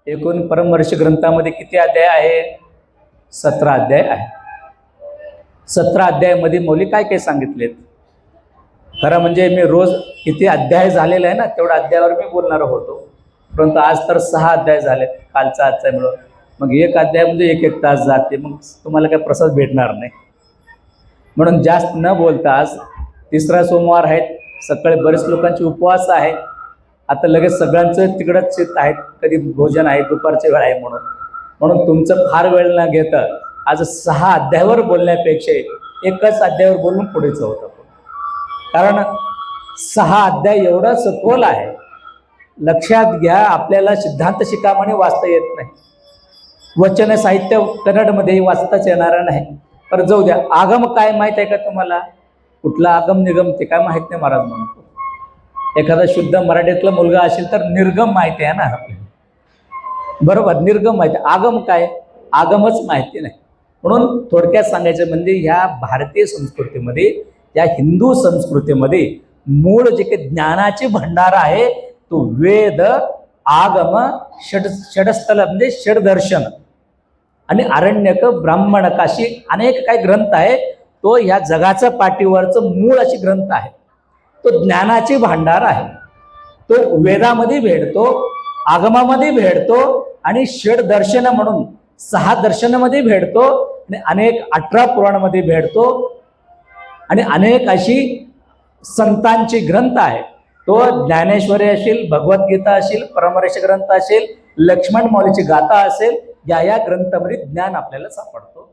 एकूण परमवर्ष ग्रंथामध्ये किती अध्याय आहे? 17 अध्याय आहे. 17 अध्यायामध्ये मौली काय काय सांगितलेत? खरं म्हणजे मी रोज किती अध्याय झालेला आहे ना तेवढ्या अध्यायावर मी बोलणार होतो, परंतु आज तर 6 अध्याय झालेत, कालचा आजचा मिळून. मग एक अध्याय म्हणजे 1-1 तास जाते, मग तुम्हाला काय प्रसाद भेटणार नाही. म्हणून जास्त न बोलता, आज तिसरा सोमवार आहेत, सकाळी बरेच लोकांचे उपवास आहे. आता लगेच सगळ्यांचं तिकडंच चित्त आहेत, कधी भोजन आहे, दुपारची वेळ आहे म्हणून तुमचं फार वेळ न घेता आज 6 अध्यायावर बोलण्यापेक्षा एकच अध्यायावर बोलून पुढेच होतं. कारण 6 अध्याय एवढा सखोल आहे, लक्षात घ्या. आपल्याला सिद्धांत शिकामणी वाचता येत नाही, वचन साहित्य कन्नडमध्येही वाचताच येणार नाही. पण जाऊ द्या. आगम काय माहीत आहे का तुम्हाला? कुठला आगम निगम ते काय माहीत नाही महाराज म्हणतो. एखादा शुद्ध मराठीतला मुलगा असेल तर निर्गम माहिती आहे ना आपल्याला, बरोबर? निर्गम माहिती. आगम काय? आगमच माहिती नाही. म्हणून थोडक्यात सांगायचं म्हणजे ह्या भारतीय संस्कृतीमध्ये, या हिंदू संस्कृतीमध्ये मूळ जे काही ज्ञानाचे भंडार आहे तो वेद, आगम, षडस्थल म्हणजे षडदर्शन आणि आरण्यक, ब्राह्मणक अशी अनेक काही ग्रंथ आहे. तो ह्या जगाच्या पाठीवरचं मूळ अशी ग्रंथ आहे. तो ज्ञानाची भांडार आहे. तो वेदामध्ये भेटतो, आगमामध्ये भेटतो आणि षडदर्शन म्हणून 6 दर्शनामध्ये भेटतो आणि अनेक 18 पुराणामध्ये भेटतो आणि अनेक अशी संतांची ग्रंथ आहे. तो ज्ञानेश्वरी असेल, भगवद्गीता असेल, परमर्श ग्रंथ असेल, लक्ष्मण माऊलीची गाथा असेल, या ग्रंथामध्ये ज्ञान आपल्याला सापडतो.